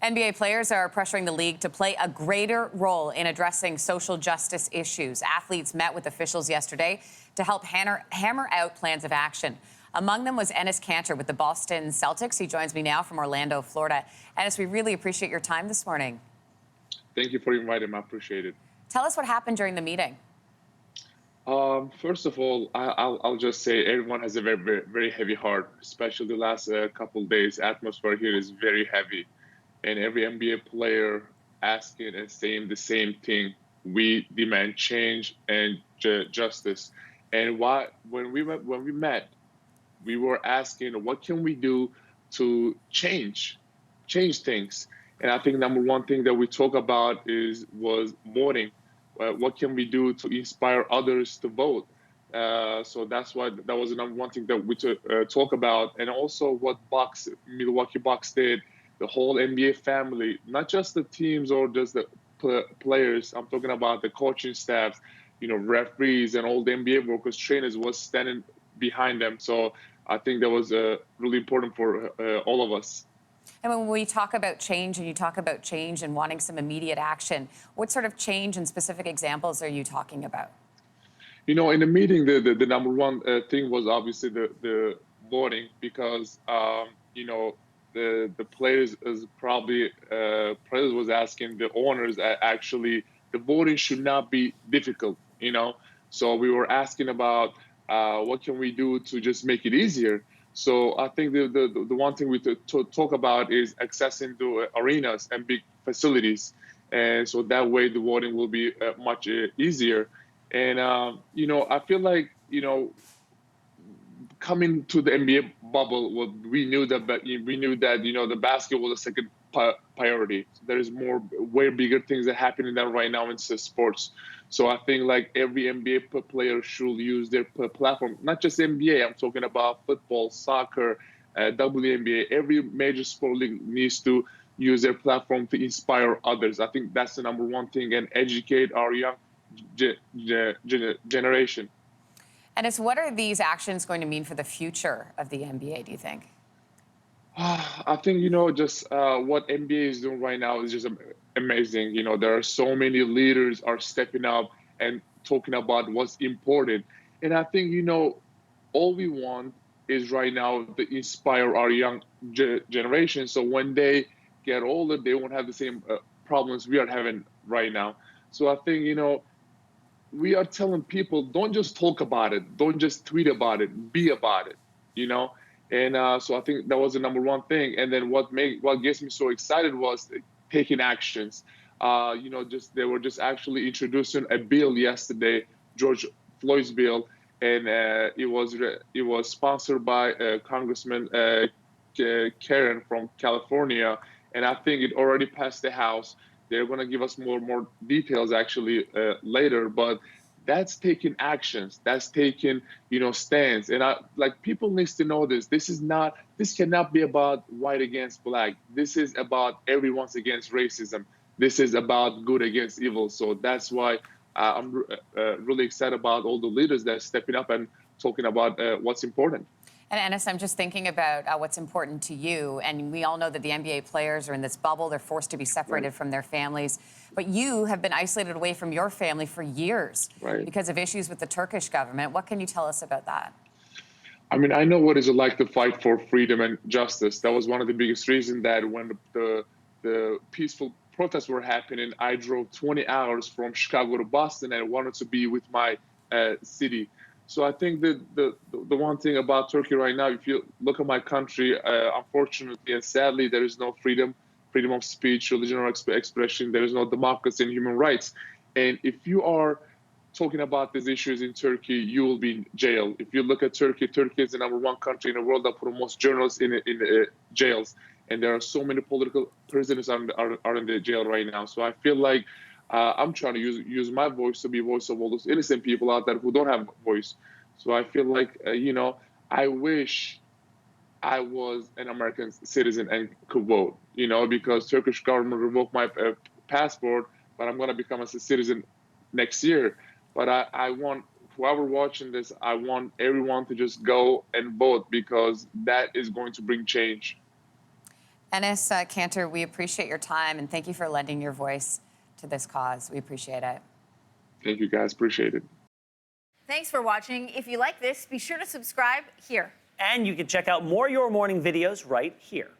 NBA players are pressuring the league to play a greater role in addressing social justice issues. Athletes met with officials yesterday to help hammer out plans of action. Among them was Enes Kanter with the Boston Celtics. He joins me now from Orlando, Florida. Enes, we really appreciate your time this morning. Thank you for inviting me. I appreciate it. Tell us what happened during the meeting. First of all, I'll just say everyone has a very, very, very heavy heart, especially the last couple of days. Atmosphere here is very heavy, and every NBA player asking and saying the same thing. We demand change and justice. And when we met, we were asking, what can we do to change things? And I think number one thing that we talk about was voting. What can we do to inspire others to vote? So that's why that was the number one thing that we talk about, and also what Milwaukee Bucks did, the whole NBA family, not just the teams or just the players. I'm talking about the coaching staffs, referees and all the NBA workers, trainers was standing behind them. So I think that was really important for all of us. And when we talk about change and you talk about change and wanting some immediate action, what sort of change and specific examples are you talking about? In the meeting, the number one thing was obviously the voting, because the players is probably players was asking the owners actually the voting should not be difficult. So we were asking about what can we do to just make it easier. So I think the one thing we talk about is accessing to arenas and big facilities, and so that way the voting will be much easier. And I feel like coming to the NBA bubble, we knew that the basketball was the second priority. There is way bigger things that are happening there right now in sports. So I think like every NBA player should use their platform, not just NBA. I'm talking about football, soccer, WNBA. Every major sport league needs to use their platform to inspire others. I think that's the number one thing, and educate our young generation. And it's what are these actions going to mean for the future of the NBA, do you think? I think, just what NBA is doing right now is just amazing. There are so many leaders are stepping up and talking about what's important. And I think, all we want is right now to inspire our young generation. So when they get older, they won't have the same problems we are having right now. So I think, we are telling people, don't just talk about it, don't just tweet about it, be about it, And so I think that was the number one thing. And then what gets me so excited was taking actions. They were just actually introducing a bill yesterday, George Floyd's bill, and it was sponsored by Congressman Karen from California, and I think it already passed the House. They're going to give us more details actually later, but that's taking actions. That's taking stands. And people need to know this. This cannot be about white against black. This is about everyone's against racism. This is about good against evil. So that's why I'm really excited about all the leaders that are stepping up and talking about what's important. And Enes, I'm just thinking about what's important to you. And we all know that the NBA players are in this bubble. They're forced to be separated from their families. But you have been isolated away from your family for years because of issues with the Turkish government. What can you tell us about that? I mean, I know what it's like to fight for freedom and justice. That was one of the biggest reasons that when the peaceful protests were happening, I drove 20 hours from Chicago to Boston and wanted to be with my city. So I think that the one thing about Turkey right now, if you look at my country, unfortunately and sadly, there is no freedom of speech, religion, or expression. There is no democracy and human rights. And if you are talking about these issues in Turkey, you will be in jail. If you look at Turkey, Turkey is the number one country in the world that put most journalists in jails. And there are so many political prisoners are in the jail right now. So I feel like I'm trying to use my voice to be a voice of all those innocent people out there who don't have a voice. So I feel like, I wish I was an American citizen and could vote, because Turkish government revoked my passport, but I'm going to become a citizen next year. But I want whoever watching this, I want everyone to just go and vote, because that is going to bring change. Enes Kanter, we appreciate your time and thank you for lending your voice to this cause. We appreciate it. Thank you, guys. Appreciate it. Thanks for watching. If you like this, be sure to subscribe here. And you can check out more Your Morning videos right here.